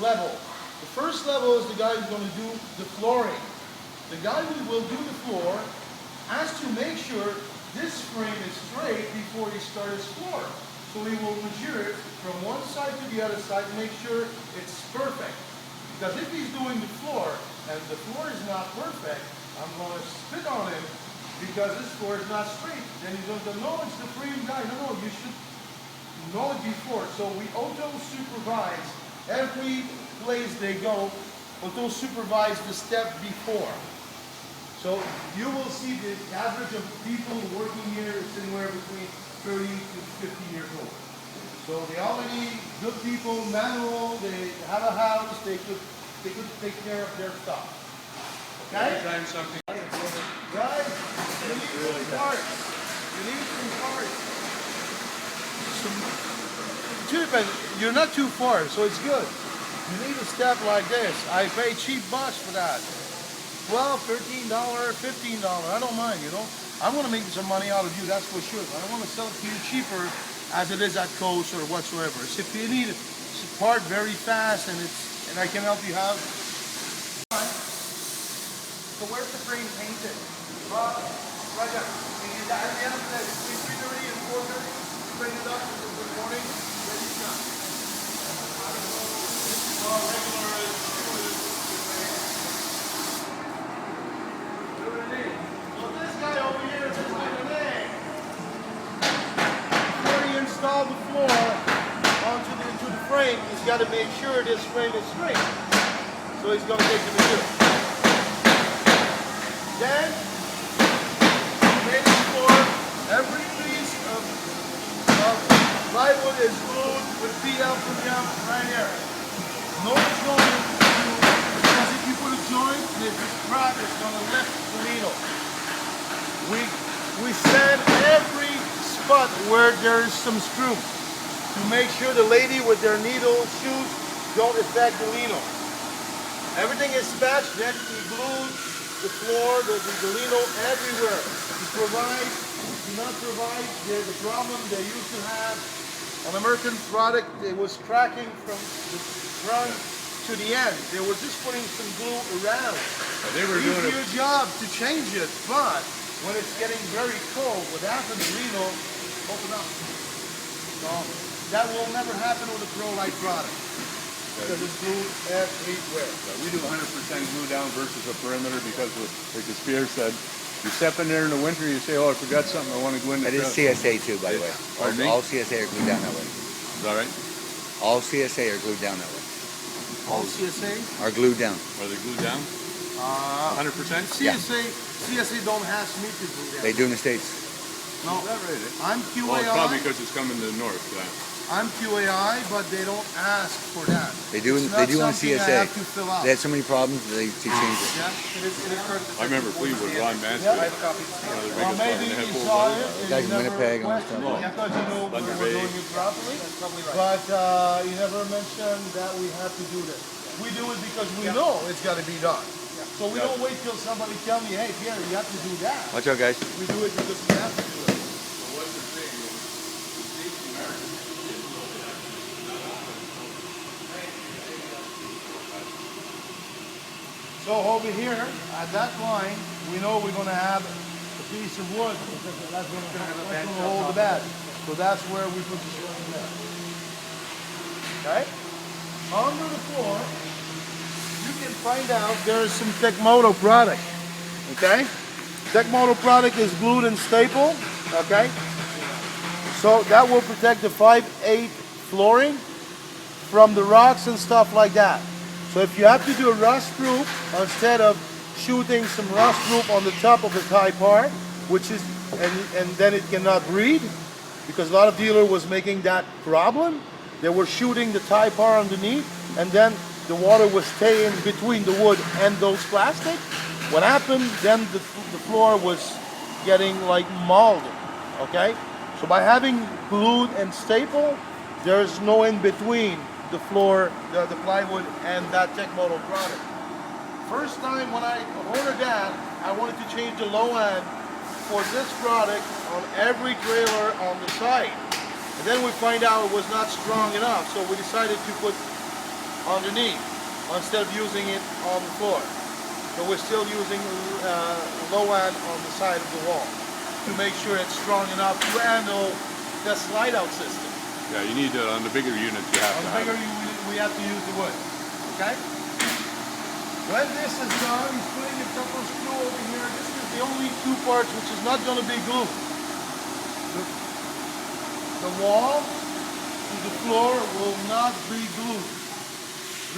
level. The first level is the guy who's going to do the flooring. The guy who will do the floor has to make sure this frame is straight before he starts his floor. So he will measure it from one side to the other side and make sure it's perfect. Because if he's doing the floor and the floor is not perfect, I'm going to spit on him because this floor is not straight. Then he's going to know it's the frame guy. No, you should know it before. So we auto-supervise every place they go, auto-supervise the step before. So you will see the average of people working here is anywhere between 30 to 50 years old. So they already good people, manual, they have a house, they could take care of their stuff. Okay? Anytime something. Guys, you need some parts. You need some parts. You're not too far, so it's good. You need a step like this. I pay cheap bucks for that. $12, $13, $15. I don't mind, you know. I want to make some money out of you, that's for sure. I don't want to sell it to you cheaper as it is at Coast or whatsoever. So if you need a part very fast and I can help you out. So where's the frame painted? Right there. And at the end of the day, between 3:30 and 4:30, bring it up in the morning, ready to go. Install the floor onto the frame, he's got to make sure this frame is straight. So he's going to take the material. Then, made the floor, every piece of plywood is glued with PL from down right here. No joint, because if you put a joint, this crack is going to lift the needle. We sand every spot where there's some screw to make sure the lady with their needle shoes don't affect the needle. Everything is patched, then we glue the floor, the lino everywhere. Do not provide the problem they used to have on American product. It was cracking from the front to the end. They were just putting some glue around. They were doing your job to change it, but when it's getting very cold, what happens, lino, open up. So that will never happen with a Prolite product because it's glued everywhere. We do 100% glue down versus a perimeter because, like the Spear said, you step in there in the winter, you say, "Oh, I forgot something. I want to go in." That is CSA too, by the way. All CSA are glued down that way. Is that right? All CSA are glued down that way. All CSA are glued down. Are they glued down? 100%. CSA don't ask me to glue down. They do in the States. No, I'm QAI. Well, it's probably because it's coming to the north. Yeah. I'm QAI, but they don't ask for that. They do. They do on CSA. I have to fill out. They had so many problems that they changed it. Yeah, it is I remember Fleetwood, Ron Mansfield. Yeah. Well, maybe you saw it. Guys You in never Winnipeg and questioned stuff. it because you know we were doing it properly. That's probably right. But you never mentioned that we have to do this. We do it because we know it's got to be done. So we don't wait till somebody tell me, "Hey, Pierre, you have to do that." Watch out, guys. We do it because we have to do it. So over here, at that line, we know we're going to have a piece of wood that's going to hold the bed. So that's where we put the short there. Okay? Under the floor, you can find out there's some Techmoto product. Okay? Techmoto product is glued and stapled. Okay? So that will protect the 5/8 flooring from the rocks and stuff like that. So if you have to do a rust proof, instead of shooting some rust proof on the top of the tie part, which is, and then it cannot breathe, because a lot of dealer was making that problem. They were shooting the tie part underneath, and then the water was staying between the wood and those plastic. What happened, then the floor was getting like mold, okay? So by having glued and staple, there's no in between the floor, the plywood, and that Techmoto product. First time when I ordered that, I wanted to change the low end for this product on every trailer on the site. And then we find out it was not strong enough, so we decided to put underneath instead of using it on the floor. So we're still using low end on the side of the wall to make sure it's strong enough to handle the slide out system. Yeah, you need on the bigger units you have On to the have. bigger we have to use the wood. Okay? When this is done, he's putting a couple of screw over here. This is the only two parts which is not going to be glued. The wall to the floor will not be glued.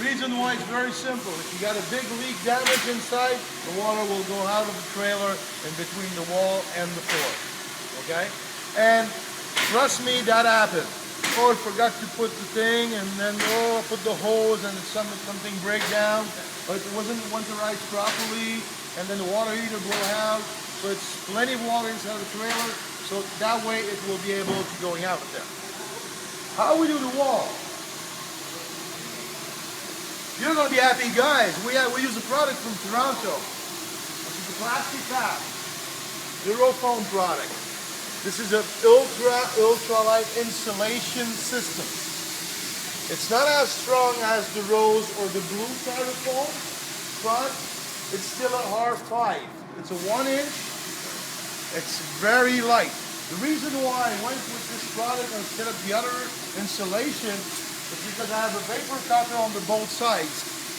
Reason why is very simple. If you got a big leak damage inside, the water will go out of the trailer in between the wall and the floor. Okay? And trust me, that happened. Oh, I forgot to put the thing, and then I put the hose, and something break down. Or it wasn't winterized properly, and then the water heater blew out. So it's plenty of water inside the trailer. So that way it will be able to going out there. How we do the wall? You're gonna be happy, guys. We use a product from Toronto. This is a plastic pack, Eurofoam product. This is an ultralight insulation system. It's not as strong as the rose or the blue styrofoam, but it's still a R5. It's a 1 inch. It's very light. The reason why I went with this product instead of the other insulation is because I have a vapor cutter on the both sides.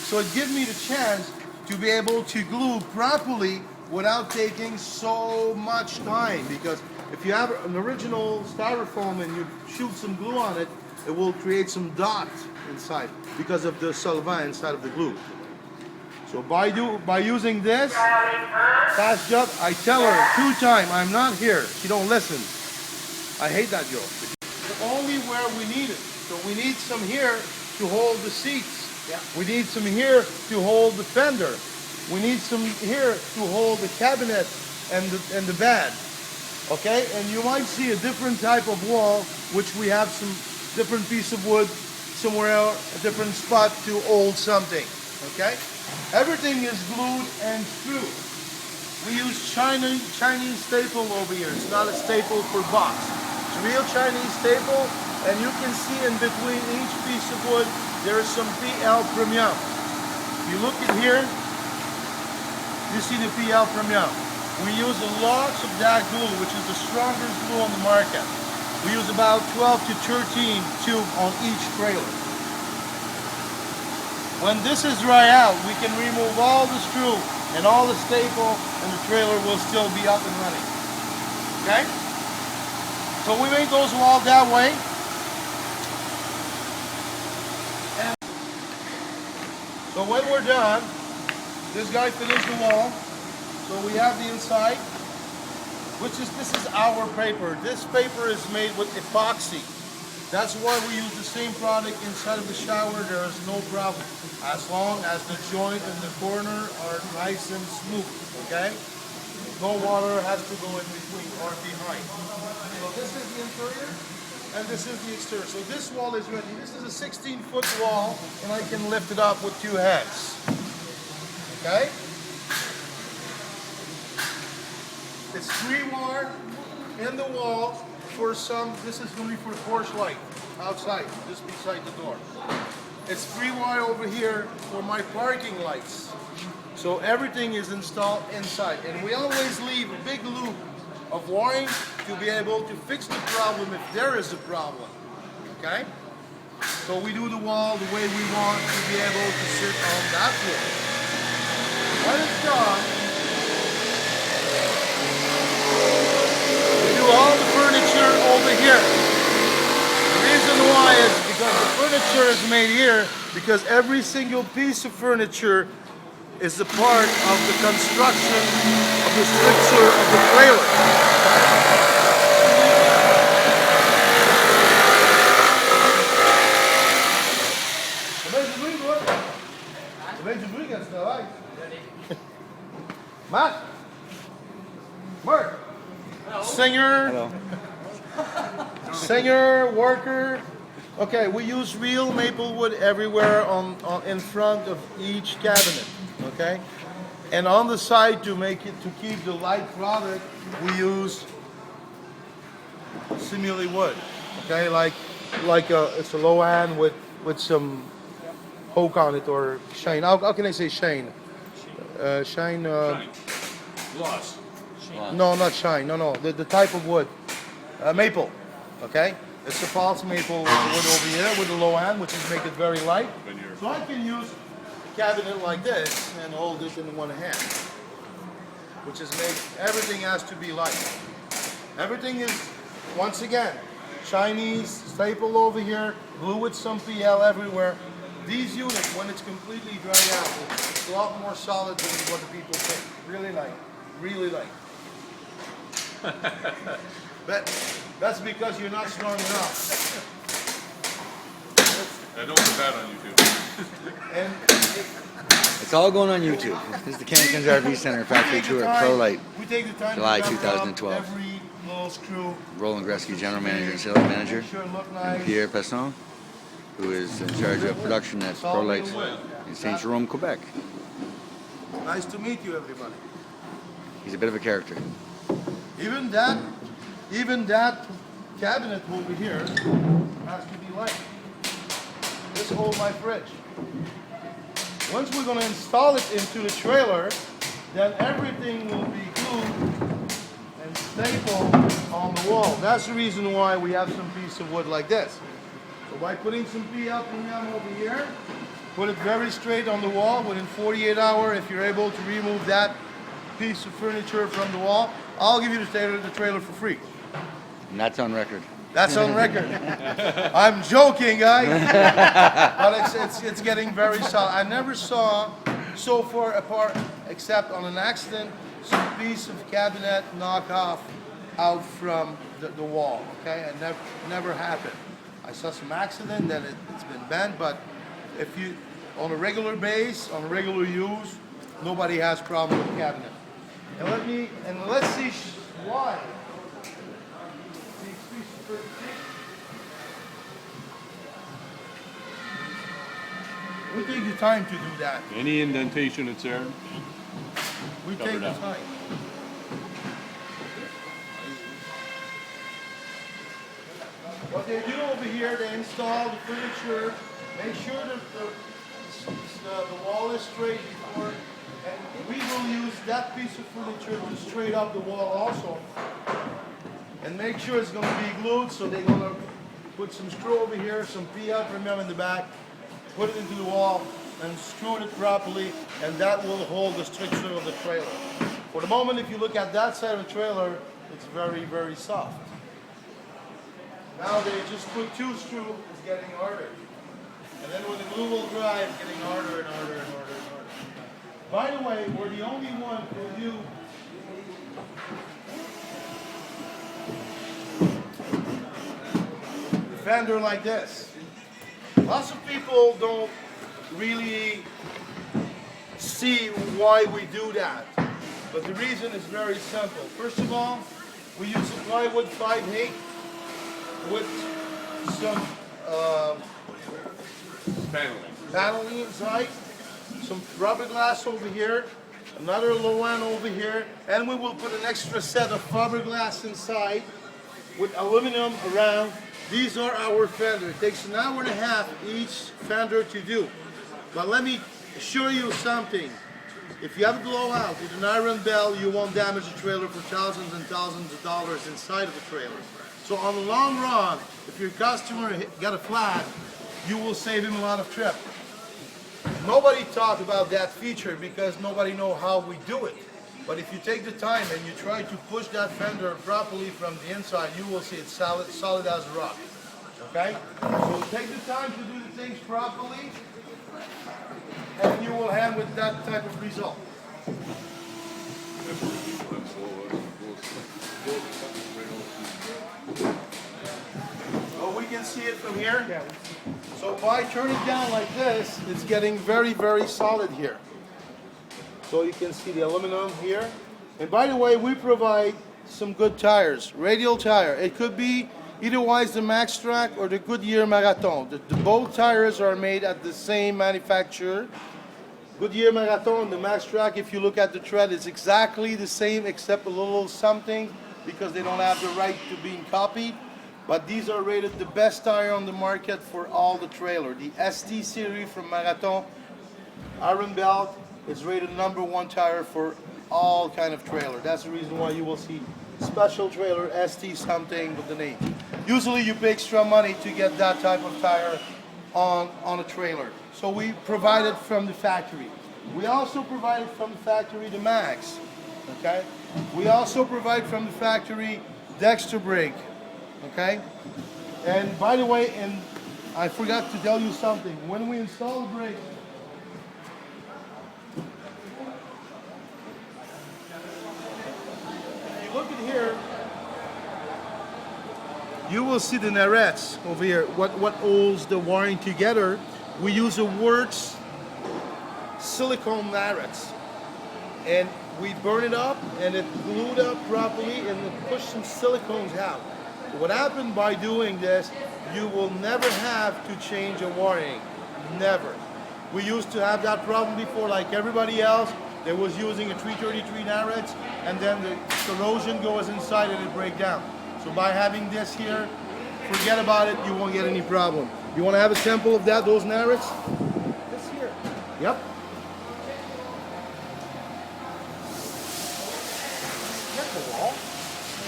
So it gives me the chance to be able to glue properly without taking so much time. Because if you have an original styrofoam and you shoot some glue on it, it will create some dot inside because of the solvent inside of the glue. So by using this fast job, I tell her 2 times, I'm not here. She don't listen. I hate that joke. Only where we need it. So we need some here to hold the seats. Yeah. We need some here to hold the fender. We need some here to hold the cabinet and the bed. Okay, and you might see a different type of wall, which we have some different piece of wood somewhere else, a different spot to hold something. Okay, everything is glued and screwed. We use Chinese staple over here. It's not a staple for box. It's real Chinese staple, and you can see in between each piece of wood there is some PL Premium. If you look at here, you see the PL Premium. We use lots of that glue, which is the strongest glue on the market. We use about 12 to 13 tube on each trailer. When this is dry out, we can remove all the screw and all the staple, and the trailer will still be up and running. Okay? So we make those walls that way. And so when we're done, this guy finished the wall. So we have the inside, this is our paper. This paper is made with epoxy. That's why we use the same product inside of the shower. There is no problem, as long as the joint and the corner are nice and smooth, okay? No water has to go in between or behind. So this is the interior, and this is the exterior. So this wall is ready. This is a 16-foot wall, and I can lift it up with 2 hands, okay? It's 3 wire in the wall for some. This is going to be for porch light outside, just beside the door. It's 3 wire over here for my parking lights. So everything is installed inside, and we always leave a big loop of wiring to be able to fix the problem if there is a problem. Okay? So we do the wall the way we want to be able to sit on that wall. When it's done, all the furniture over here. The reason why is because the furniture is made here, because every single piece of furniture is a part of the construction of the structure of the trailer. Matt? Mark? Singer, hello. Singer, worker. Okay, we use real maple wood everywhere in front of each cabinet. Okay, and on the side to keep the light product, we use simile wood. Okay, like it's a low end with some poke on it or shine. How can I say shine? Shine. Gloss. No, not shine. No. The type of wood. Maple. Okay. It's a false maple wood over here with a low end, which is make it very light. So I can use a cabinet like this and hold it in one hand, which is everything has to be light. Everything is, once again, Chinese, staple over here, glue with some PL everywhere. These units, when it's completely dried out, it's a lot more solid than what the people think. Really light. Really light. But that's because you're not strong enough. I know it's bad on YouTube. And It's all going on YouTube. This is the Campkin's RV Center factory tour at Prolite. we take the time July to cover up 2012. every little screw. Roland Gretzky, General Manager and Sales Manager. Make sure it look And nice. Pierre Pesson, who is in charge of production at Prolite in Saint Jerome, Quebec. Nice to meet you, everybody. He's a bit of a character. Even that cabinet over here has to be light. This holds my fridge. Once we're going to install it into the trailer, then everything will be glued and stapled on the wall. That's the reason why we have some piece of wood like this. So by putting some PL over here, put it very straight on the wall. Within 48 hours, if you're able to remove that piece of furniture from the wall, I'll give you the trailer for free. And that's on record. That's on record. I'm joking, guys. But it's getting very solid. I never saw so far apart, except on an accident, some piece of cabinet knock off out from the wall. Okay, and never happened. I saw some accident that it's been bent, but if you on a regular base, on regular use, nobody has problem with the cabinet. And let's see why. We take the time to do that. Any indentation that's there, We Cover take it the up. time. What they do over here, they install the furniture, make sure that the wall is straight before, and we will use that piece of furniture to straight up the wall also. And make sure it's going to be glued, so they're going to put some screw over here, some PL remember in the back, put it into the wall, and screw it properly, and that will hold the structure of the trailer. For the moment, if you look at that side of the trailer, it's very, very soft. Now they just put two screws, it's getting harder. And then when the glue will dry, it's getting harder and harder and harder and harder. By the way, we're the only one who do the fender like this. Lots of people don't really see why we do that. But the reason is very simple. First of all, we use a plywood 5/8 with some paneling inside, some rubber glass over here, another low end over here, and we will put an extra set of fiberglass inside with aluminum around. These are our fender. It takes an hour and a half each fender to do. But let me assure you something. If you have a blowout with an iron bell, you won't damage the trailer for thousands and thousands of dollars inside of the trailer. So on the long run, if your customer got a flat, you will save him a lot of trip. Nobody talked about that feature because nobody know how we do it. But if you take the time and you try to push that fender properly from the inside, you will see it's solid as a rock. Okay? So take the time to do the things properly, and you will have with that type of result. Oh, we can see it from here. So if I turn it down like this, it's getting very, very solid here. So you can see the aluminum here. And by the way, we provide some good tires, radial tire. It could be either wise the Max Track or the Goodyear Marathon. The both tires are made at the same manufacturer. Goodyear Marathon, the Max Track, if you look at the tread, it's exactly the same except a little something because they don't have the right to being copied. but these are rated the best tire on the market for all the trailer. The ST series from Marathon Iron Belt is rated #1 tire for all kind of trailer. That's the reason why you will see special trailer ST something with the name. Usually you pay extra money to get that type of tire on a trailer. So we provide it from the factory. We also provide from the factory the mags. Okay? We also provide from the factory Dexter brake. Okay? And by the way, and I forgot to tell you something. When we install the brake, if you look at here, you will see the narets over here. What holds the wiring together? We use a Works silicone narets, and we burn it up and it glued up properly and it push some silicones out. What happened by doing this, you will never have to change a wiring. Never. We used to have that problem before, like everybody else. They was using a 333 narets, and then the corrosion goes inside and it break down. So by having this here, forget about it, you won't get any problem. You want to have a sample of that, those narets? This here. Yep. That's the wall.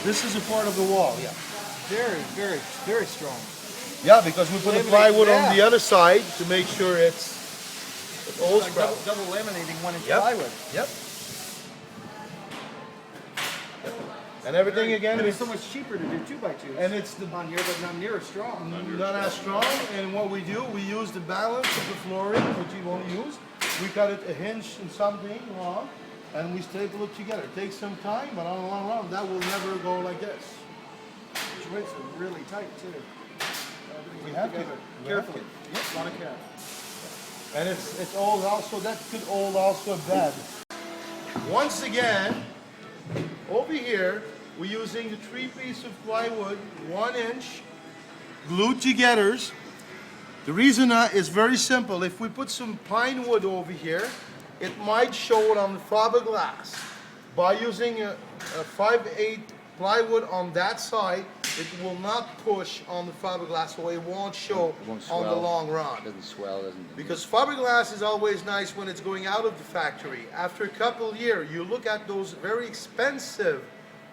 This is a part of the wall, yeah. Very, very, very strong. Yeah, because we put the plywood on the other side to make sure it holds Like properly. double laminating one inch Yep. plywood. Yep. And everything again And is it's so much cheaper to do 2x2s. and it's the on here, but not near as strong. not as strong. And what we do, we use the balance of the flooring, which we won't use. We cut it a hinge and something long, and we staple it together. It takes some time, but on the long run, that will never go like this. Joints are really tight too. We have to. Together. We have Carefully. to. Yep. A lot of care. And it's old also, that could hold also a bed. Once again, over here, we're using the 3-piece of plywood, 1 inch, glued together. The reason is very simple. If we put some pine wood over here, it might show it on the fiberglass. By using a 5/8 plywood on that side, it will not push on the fiberglass, so it won't show It won't on the swell. long run. Doesn't swell, doesn't. Because fiberglass is always nice when it's going out of the factory. After a couple of years, you look at those very expensive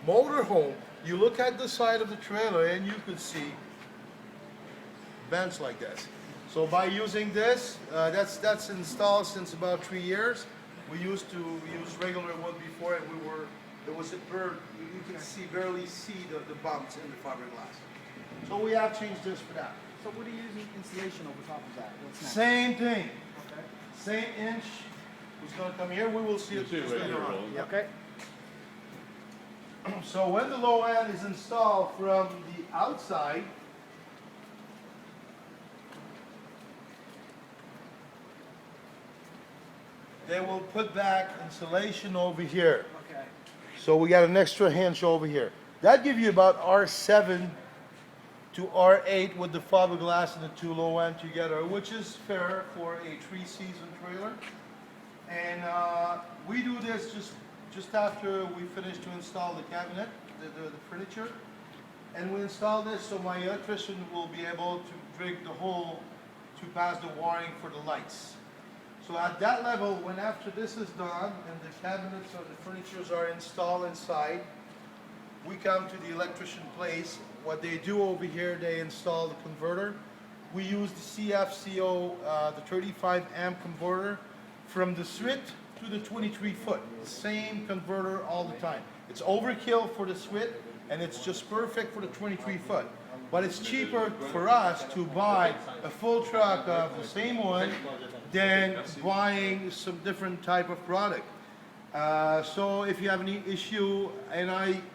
motorhome, you look at the side of the trailer and you could see bends like this. So by using this, that's installed since about 3 years. We used to use regular wood before, and there was a bird, you can barely see the bumps in the fiberglass. So we have changed this for that. So what are you using insulation over top of that? What's next? Same thing. Okay. Same inch. Who's going to come here? We will see it. See it right later here, on. Roland. Yep. Okay. So when the low end is installed from the outside, they will put back insulation over here. Okay. So we got an extra hinge over here. That gives you about R7 to R8 with the fiberglass and the 2 low end together, which is fair for a 3-season trailer. And we do this just after we finish to install the cabinet, the furniture. And we install this so my electrician will be able to dig the hole to pass the wiring for the lights. So at that level, when after this is done and the cabinets or the furnitures are installed inside, we come to the electrician place. What they do over here, they install the converter. We use the CFCO, the 35 amp converter from the switch to the 23 foot. The same converter all the time. It's overkill for the switch and it's just perfect for the 23 foot. But it's cheaper for us to buy a full truck of the same one than buying some different type of product. So if you have any issue, and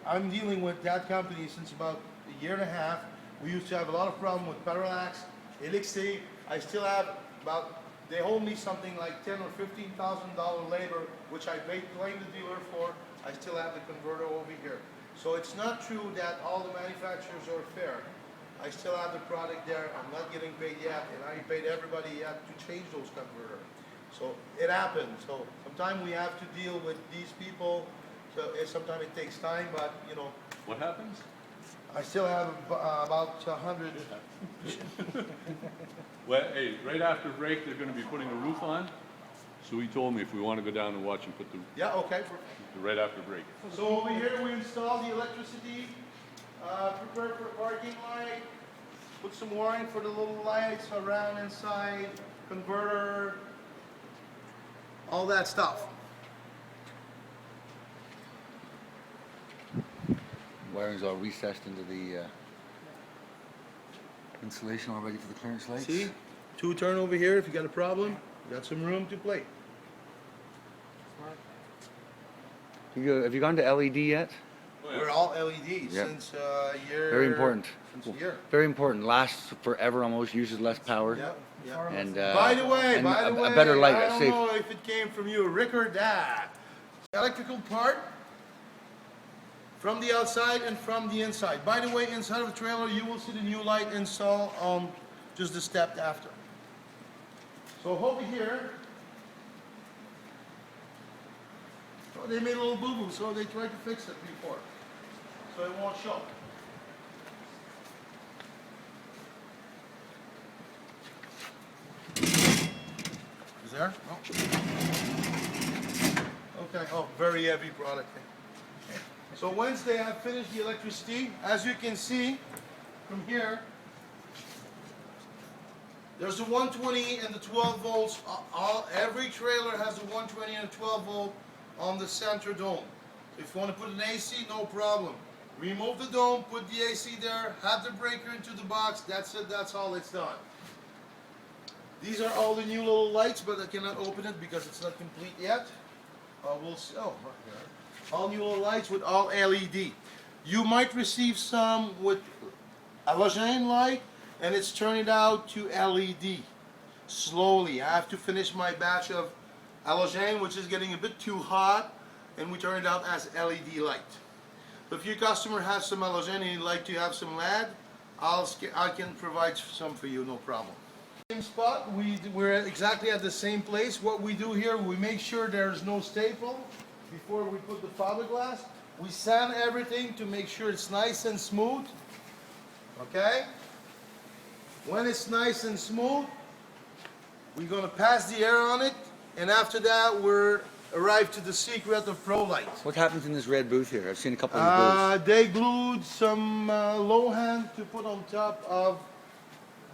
I'm dealing with that company since about a year and a half. We used to have a lot of problem with Parallax, Elixir. I still have about, they hold me something like $10,000 or $15,000 labor, which I claim the dealer for. I still have the converter over here. So it's not true that all the manufacturers are fair. I still have the product there. I'm not getting paid yet, and I paid everybody yet to change those converters. So it happens. So sometimes we have to deal with these people. So sometimes it takes time, but you know. What happens? I still have about 100. Well, hey, right after break, they're gonna be putting a roof on. So he told me if we wanna go down and watch him put the, Yeah, okay. right after break. So over here we install the electricity, prepare for parking light, put some wiring for the little lights around inside, converter, all that stuff. Wiring's all recessed into the insulation, all ready for the clearance lights. See? 2 turn over here if you got a problem. You got some room to play. Have you gone to LED yet? We're all LEDs Yep. since year. Very important. Since a year. Very important. Lasts forever almost, uses less power. Yep. Yep. And By the way, and a a better light, I a don't safe. know if it came from you, Rick or Dad. Electrical part from the outside and from the inside. By the way, inside of the trailer, you will see the new light install on just the step after. So over here, oh, they made a little boo-boo, so they tried to fix it before, so it won't show. Is there? No. Okay. Oh, very heavy product. So Wednesday I finished the electricity. As you can see from here, there's a 120 and the 12 volts. Every trailer has a 120 and a 12 volt on the center dome. If you want to put an AC, no problem. Remove the dome, put the AC there, have the breaker into the box. That's it. That's all it's done. These are all the new little lights, but I cannot open it because it's not complete yet. We'll see. Oh, right there. All new little lights with all LED. You might receive some with halogene light, and it's turning out to LED. Slowly. I have to finish my batch of halogene, which is getting a bit too hot, and we turn it out as LED light. If your customer has some halogene and you'd like to have some LED, I can provide some for you, no problem. Same spot, we're exactly at the same place. What we do here, we make sure there's no staple before we put the fiberglass. We sand everything to make sure it's nice and smooth. Okay? When it's nice and smooth, we're gonna pass the air on it, and after that we're arrived to the secret of Prolite. What happens in this red booth here? I've seen a couple of these booths. They glued some low hand to put on top of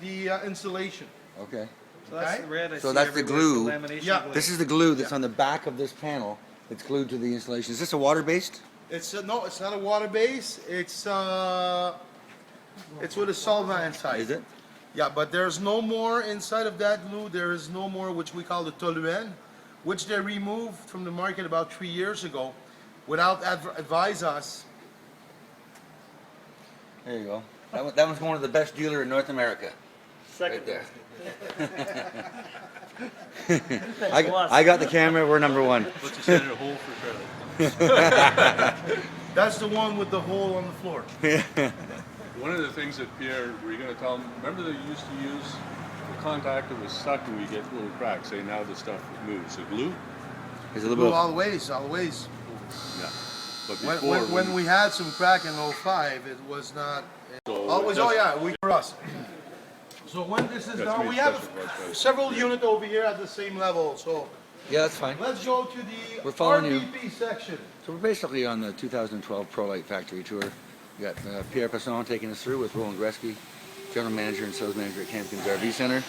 the insulation. Okay. So that's Okay. the red I So see that's the everywhere, glue. lamination Yeah. glue. This is the glue that's on the back of this panel that's glued to the insulation. Is this a water-based? It's no, it's not a water base. It's with a solvent inside. Is it? Yeah, but there's no more inside of that glue. There is no more, which we call the toluene, which they removed from the market about 3 years ago, without advise us. There you go. That one's going to the best dealer in North America. Right there. I got the camera. We're number one. What's the center hole for trailer? That's the one with the hole on the floor. One of the things that Pierre, were you gonna tell him, remember they used to use the contactor was stuck and we get little cracks, say now the stuff moves. The glue? There's a little Glue bit of, always. Yeah. But When, before, when we had some crack in 05, it was not. So Always, it oh does- yeah, we for us. So when this is That's done, made we have special for us. several units over here at the same level. So yeah, that's fine. let's go to the We're following you. RDP section. So we're basically on the 2012 Prolite factory tour. We got Pierre Passon taking us through with Roland Gretzky, General Manager and Sales Manager at Campkin's RV Center,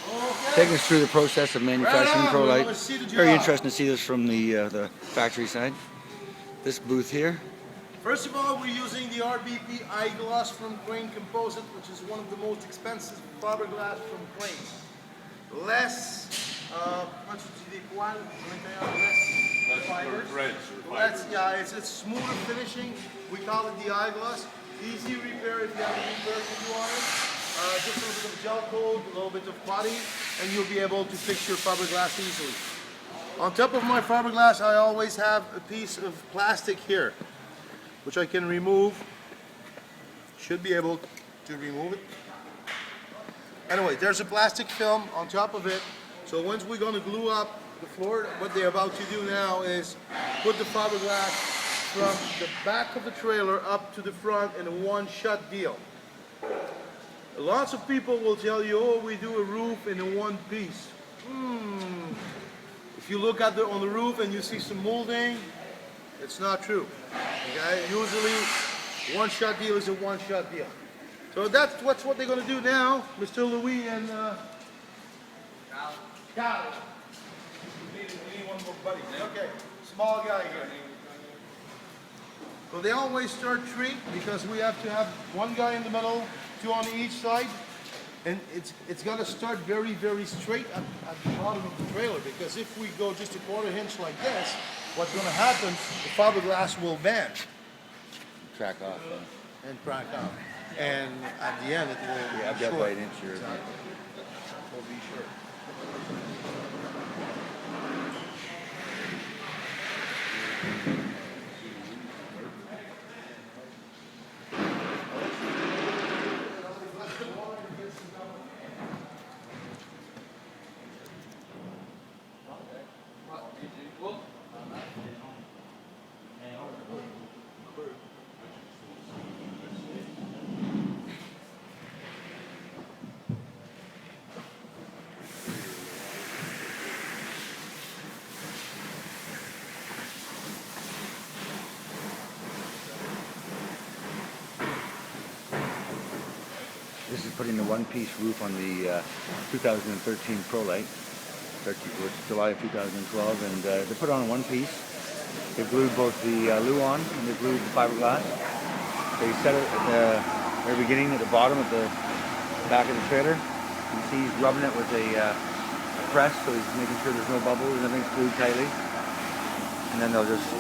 taking us through the process of manufacturing Right on, we Prolite. wanna see the Very job. interesting to see this from the factory side. This booth here. First of all, we're using the RBP eyeglass from Crane Composite, which is one of the most expensive fiberglass from Crane. Less, comment tu dis quoi à l'intérieur? Less fibers. threads. Yeah, it's smoother finishing. We call it the eyeglass. Easy repair if you have a repair to do on it. Just a little bit of gel coat, a little bit of putty, and you'll be able to fix your fiberglass easily. On top of my fiberglass, I always have a piece of plastic here, which I can remove. Should be able to remove it. Anyway, there's a plastic film on top of it. So once we're going to glue up the floor, what they're about to do now is put the fiberglass from the back of the trailer up to the front in a one-shot deal. Lots of people will tell you, oh, we do a roof in a one piece. If you look at on the roof and you see some molding, it's not true. Okay? Usually, one-shot deal is a one-shot deal. So that's what they're going to do now, Mr. Louis and Cal. We need one more buddy. Okay, small guy here. So they always start three because we have to have one guy in the middle, two on each side, and it's got to start very, very straight at the bottom of the trailer, because if we go just a quarter inch like this, what's going to happen, the fiberglass will bend. Track off. And crack out. And at the end it will Yeah, I've got short. by an inch here. Exactly. Will be short. This is putting the one-piece roof on the 2013 Prolite. It was July of 2012, and they put it on one piece. They glued both the loo on and they glued the fiberglass. They set it at the very beginning, at the bottom, at the back of the trailer. You can see he's rubbing it with a press, so he's making sure there's no bubbles and everything's glued tightly. And then they'll just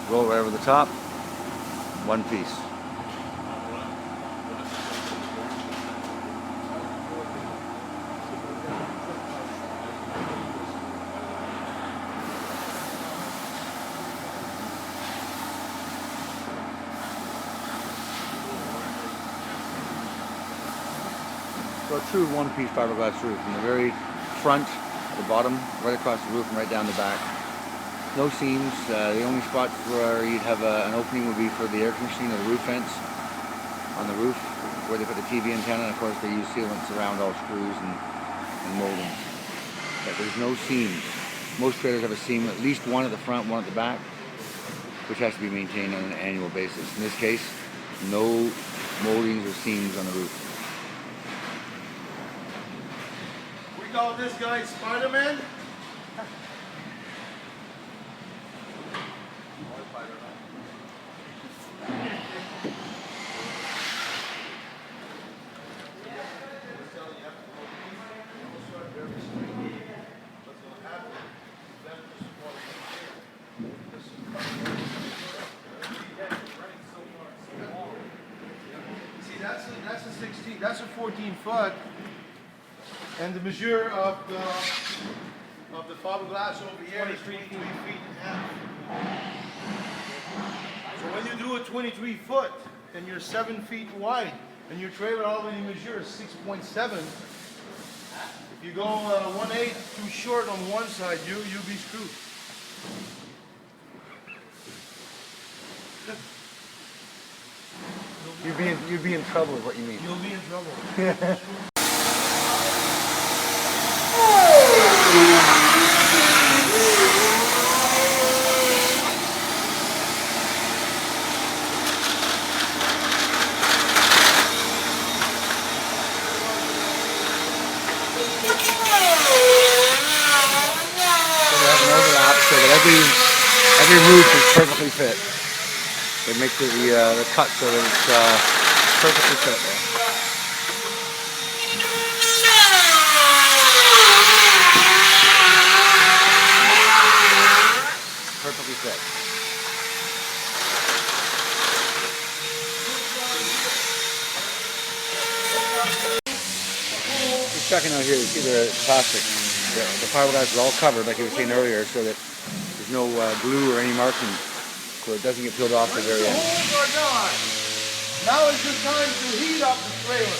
roll right over the top, one piece. So a true one-piece fiberglass roof from the very front, the bottom, right across the roof and right down the back. No seams. The only spots where you'd have an opening would be for the air conditioning or the roof vents on the roof, where they put the TV antenna. And of course, they use sealants around all screws and moldings. But there's no seams. Most trailers have a seam, at least one at the front, one at the back, which has to be maintained on an annual basis. In this case, no moldings or seams on the roof. We call this guy Spider-Man. That's a 16. That's a 14 foot, and the measure of the fiberglass over here is 23 feet and a half. So when you do a 23 foot, and you're 7 feet wide, and your trailer already measures 6.7. If you go 1/8 too short on one side, you'll be screwed. You'd be in trouble is what you mean. You'll be in trouble. So they have an overlap so that every roof is perfectly fit. They make the cut so that it's perfectly fit there. Perfectly fit. Just checking out here, you see the plastic. The fiberglass is all covered, like you were saying earlier, so that there's no glue or any marking, so it doesn't get peeled off the very end. Holes are done. Now is the time to heat up the trailer.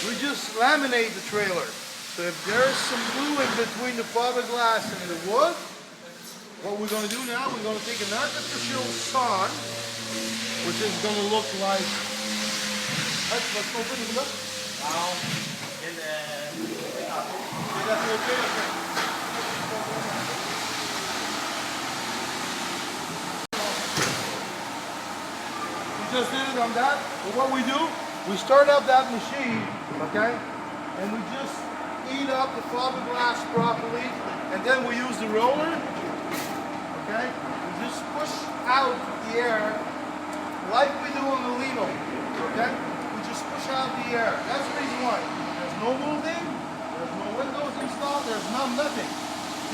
We just laminate the trailer. So if there's some glue in between the fiberglass and the wood, what we're gonna do now, we're gonna take an artificial sun, which is gonna look like. Let's open it up. Now, in the. That's okay. Just did it on that. But what we do, we start up that machine, okay, and we just eat up the fiberglass properly, and then we use the roller, okay. We just push out the air like we do on the lino, okay. We just push out the air. That's the reason why. There's no moving, there's no windows installed, there's nothing.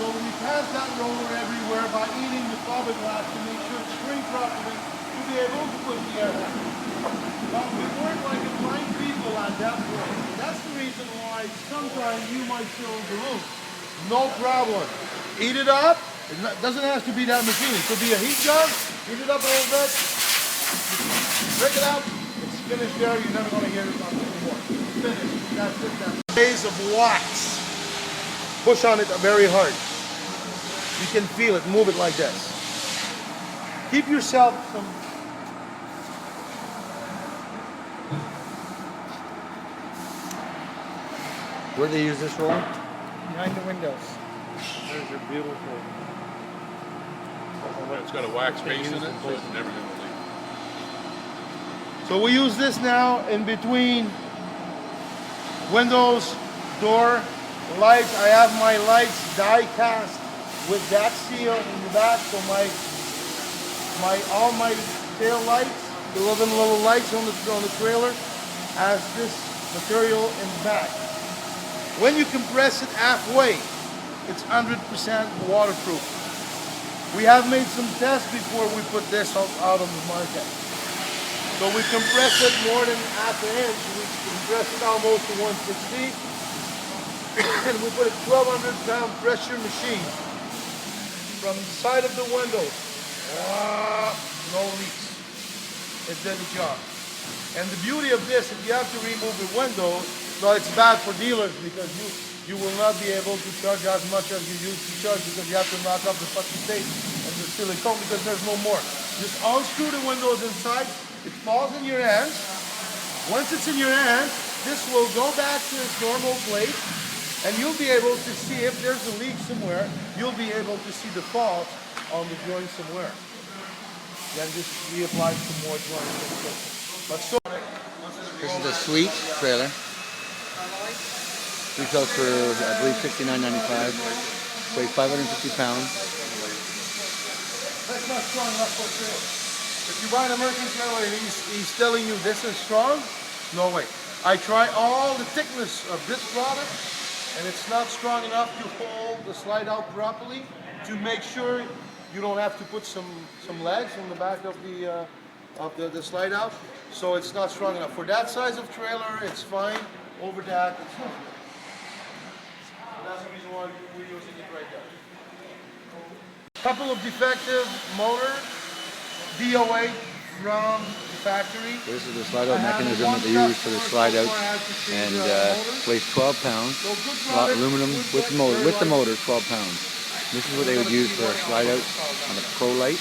So we pass that roller everywhere by eating the fiberglass to make sure it's screened properly. Be able to put the air down. But we work like a blind people at that point. That's the reason why sometimes you might feel the roof. No problem. Eat it up. It doesn't have to be that machine. It could be a heat gun. Heat it up a little bit. Break it out. It's finished there. You're never going to hear it anymore. It's finished. That's it. That's phase of wax. Push on it very hard. You can feel it. Move it like this. Keep yourself some. Where do they use this roll? Behind the windows. There's a beautiful. It's got a wax base in it, so it's never going to leak. So we use this now in between windows, door, lights. I have my lights die cast with that seal in the back, so all my tail lights, the little lights on the trailer, has this material in the back. When you compress it halfway, it's 100% waterproof. We have made some tests before we put this out on the market. So we compress it more than half an inch. We compress it almost to 160. And we put a 1,200-pound pressure machine from the side of the window. No leaks. It did the job. And the beauty of this, if you have to remove the window, well, it's bad for dealers because you will not be able to charge as much as you used to charge because you have to knock up the fucking tape and the silicone because there's no more. Just unscrew the windows inside. It falls in your hands. Once it's in your hands, this will go back to its normal place and you'll be able to see if there's a leak somewhere. You'll be able to see the fault on the joint somewhere. Then just reapply some more joints. But so This is a suite trailer. Retails for, I believe, $69.95. Weighs 550 pounds. that's not strong enough for a trailer. If you buy an American trailer and he's telling you this is strong, no way. I try all the thickness of this product and it's not strong enough to hold the slide out properly to make sure you don't have to put some legs on the back of the slide out. So it's not strong enough. For that size of trailer, it's fine. Over that, it's not good. That's the reason why we're using it right there. Couple of defective motor, DOA from the factory. This is the slide out mechanism that they use for the slide out, and weighs 12 pounds. Aluminum with the motor, 12 pounds. This is what they would use for a slide out on a Prolite.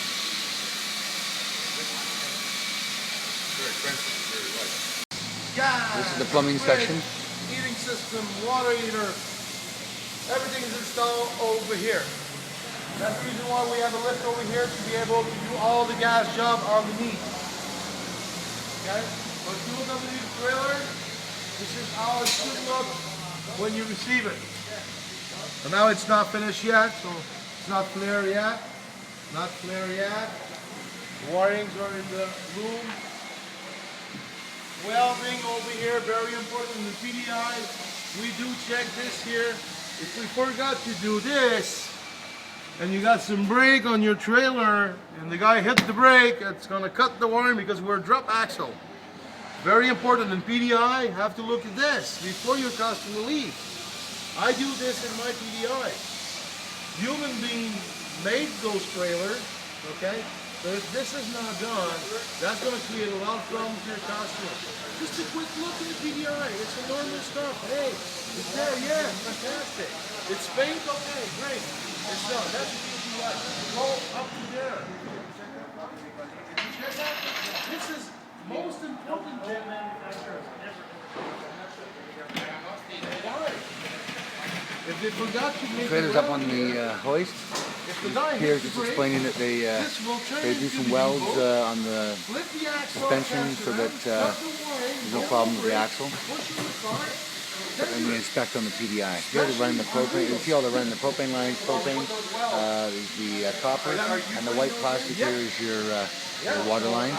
Very expensive, very light. Gas, This is the plumbing section. heating system, water heater, everything is installed over here. That's the reason why we have a lift over here to be able to do all the gas job underneath. Okay? But if you look underneath the trailer, this is how it should look when you receive it. And now it's not finished yet, so it's not flare yet. Not flare yet. Wirings are in the room. Welding over here, very important in the PDI. We do check this here. If we forgot to do this, and you got some brake on your trailer, and the guy hit the brake, it's gonna cut the wiring because we're a drop axle. Very important in PDI, have to look at this before your customer leaves. I do this in my PDI. Human being made those trailers, okay? So if this is not done, that's going to create a lot of problems for your customer. Just a quick look at the PDI. It's a normal stuff. Hey, it's there, yeah, fantastic. It's paint, okay, great. It's done. That's what you Go up to there. Check that. This is most important. If they forgot to make Trailer's up on the hoist. Here's just explaining that they do some welds on the suspension so that there's no problem with the axle. And we inspect on the PDI. Here they're running the propane. You see all they're running the propane lines, propane, the copper, and the white plastic here is your water line.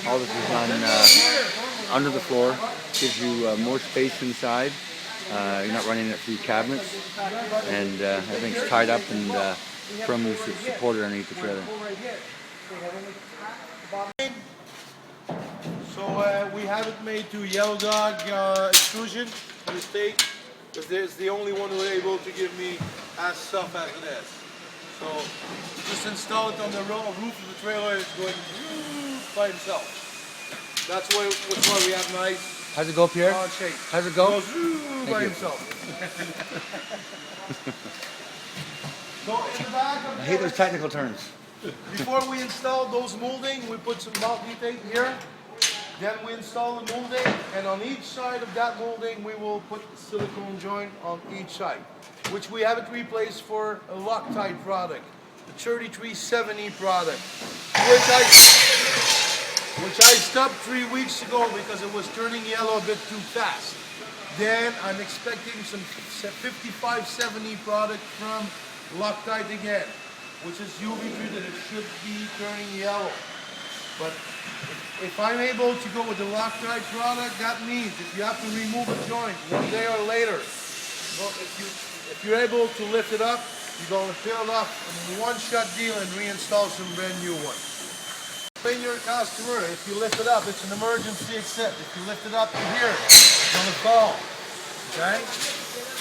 All this is done under the floor. Gives you more space inside. You're not running it through cabinets, and everything's tied up and firmly supported underneath the trailer. So we have it made to Yellow Dog extrusion for the state, because there's the only one who are able to give me as soft as it is. So just install it on the roof of the trailer. It's going by itself. That's why we have nice. How's it go, Pierre? Shape. How's it go? Goes by himself. So in the back of I hate those technical terms. before we install those molding, we put some multi-tape here. Then we install the molding, and on each side of that molding, we will put the silicone joint on each side, which we have it replaced for a Loctite product, the 3370 product, which I stopped 3 weeks ago because it was turning yellow a bit too fast. Then I'm expecting some 5570 product from Loctite again, which is UV treated. It should be turning yellow. But if I'm able to go with the Loctite product, that means if you have to remove a joint one day or later, well, if you're able to lift it up, you're going to fill it up in a one-shot deal and reinstall some brand new one. Train your customer, if you lift it up, it's an emergency exit. If you lift it up to here, it's going to fall. Okay?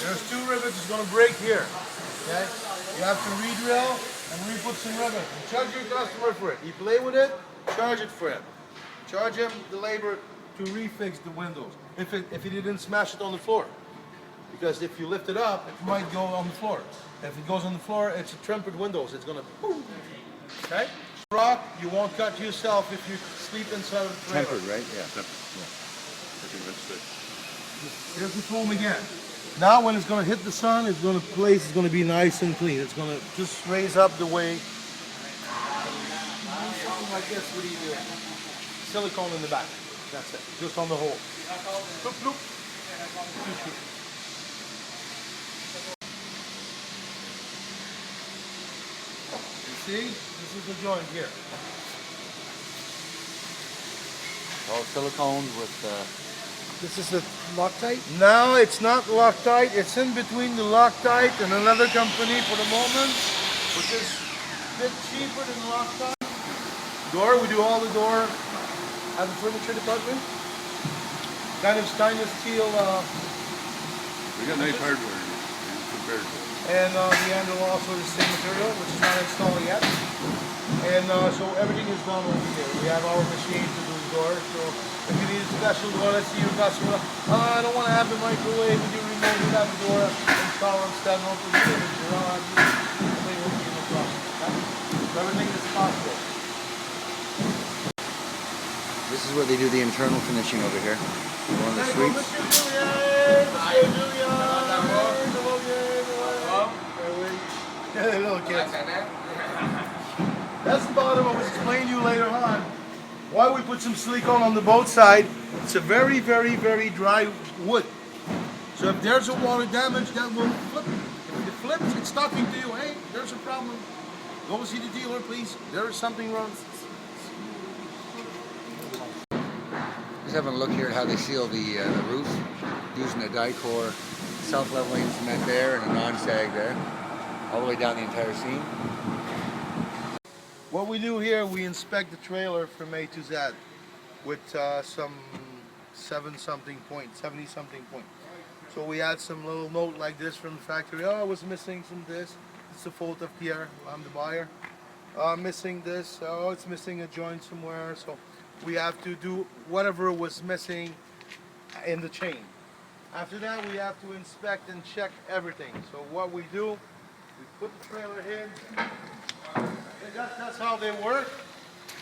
There's 2 rivets, it's going to break here. Okay? You have to re-drill and re-put some rivets. And charge your customer for it. You play with it, charge it for it. Charge him the labor to refix the windows. If he didn't smash it on the floor. Because if you lift it up, it might go on the floor. If it goes on the floor, it's a tempered windows. It's going to boom. Okay? Rock, you won't cut yourself if you sleep inside of the trailer. Tempered, right? Yeah. I think that's good. Here's the foam again. Now when it's going to hit the sun, it's going to be nice and clean. It's going to just raise up the way. Something like this, what do you do? Silicone in the back. That's it. Just on the hole. Bloop, bloop. You see? This is the joint here. All silicone with. This is the Loctite? No, it's not Loctite. It's in between the Loctite and another company for the moment, which is a bit cheaper than Loctite. Door, we do all the door at the furniture department. Kind of stainless steel, We got nice hardware compared to. and the handle also the same material, which is not installed yet. And so everything is done over here. We have our machine to do the door. So if you need a special door, let's see your customer. I don't want to have the microwave with your remote. You have the door install instead of open here. You don't have to play with you, no problem. Okay? So everything is possible. This is where they do the internal finishing over here. One of the suites. Hey, little kids. That's the bottom. I was explaining to you later on why we put some silicone on the boat side. It's a very, very, very dry wood. So if there's a water damage, that will flip. If it flips, it's talking to you. Hey, there's a problem. Go see the dealer, please. There is something wrong. Just having a look here at how they seal the roof using a die-core self-leveling cement there and a non-sag there, all the way down the entire seam. What we do here, we inspect the trailer from A to Z with some 70-something point. So we add some little note like this from the factory. Oh, I was missing some this. It's the fault of Pierre. I'm the buyer. Missing this. Oh, it's missing a joint somewhere. So we have to do whatever was missing in the chain. After that, we have to inspect and check everything. So what we do, we put the trailer in, That's how they work.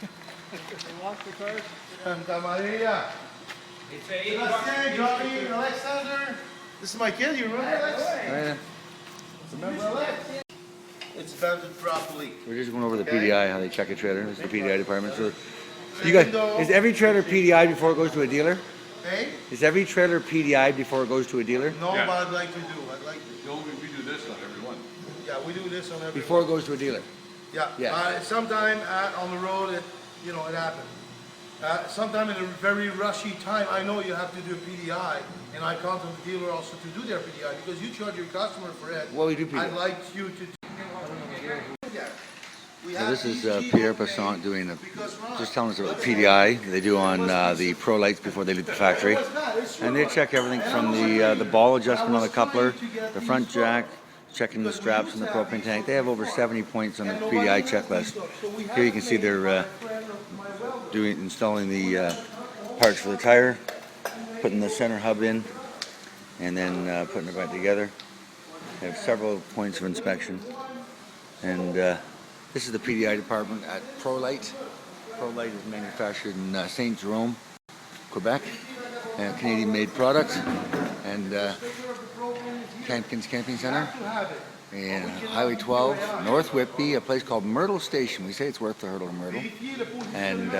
They wash the cars. Santa Maria. Sebastian, Johnny, Alexander. This is my kid, you remember Alex? Yeah. Remember Alex? It's vented properly. We're just going over the Okay. PDI, how they check a trailer. This is the PDI department. So, you Even guys, though- is every trailer PDI before it goes to a dealer? Hey? Is every trailer PDI before it goes to a dealer? No, Yeah. but I'd like to do. I'd like to. No, we do this on every one. Yeah, we do this on every. Before it goes to a dealer. Yeah. Yeah. Sometime on the road, it happened. Sometime in a very rushy time, I know you have to do a PDI, and I contact the dealer also to do their PDI because you charge your customer for it. Well, we do PDI. I'd like you to. So this is Pierre Passant doing just telling us about the PDI they do on the Prolites before they leave the factory. And they check everything from the ball adjustment on the coupler, the front jack, checking the straps in the propane tank. They have over 70 points on the PDI checklist. Here you can see they're installing the parts for the tire, putting the center hub in, and then putting it back together. They have several points of inspection. And this is the PDI department at Prolite. Prolite is manufactured in St. Jerome, Quebec, a Canadian-made product. And Campkin's Camping Center and Highway 12, North Whitby, a place called Myrtle Station. We say it's worth the hurdle to Myrtle. And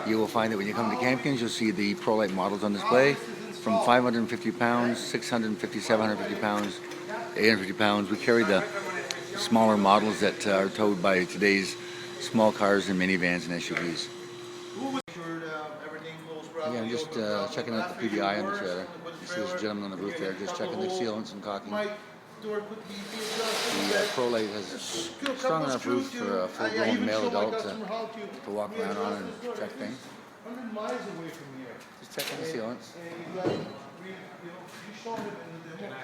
you will find that when you come to Campkin's, you'll see the Prolite models on display from 550 pounds, 650, 750 pounds, 850 pounds. We carry the smaller models that are towed by today's small cars and minivans and SUVs. Yeah, I'm just checking out the PDI on the trailer. You see this gentleman on the booth there, just checking the sealants and caulking. The Prolite has a strong enough roof for a full-grown male adult to walk around on and check things. 100 miles away from here. Just checking the sealants. And you saw him in the demo.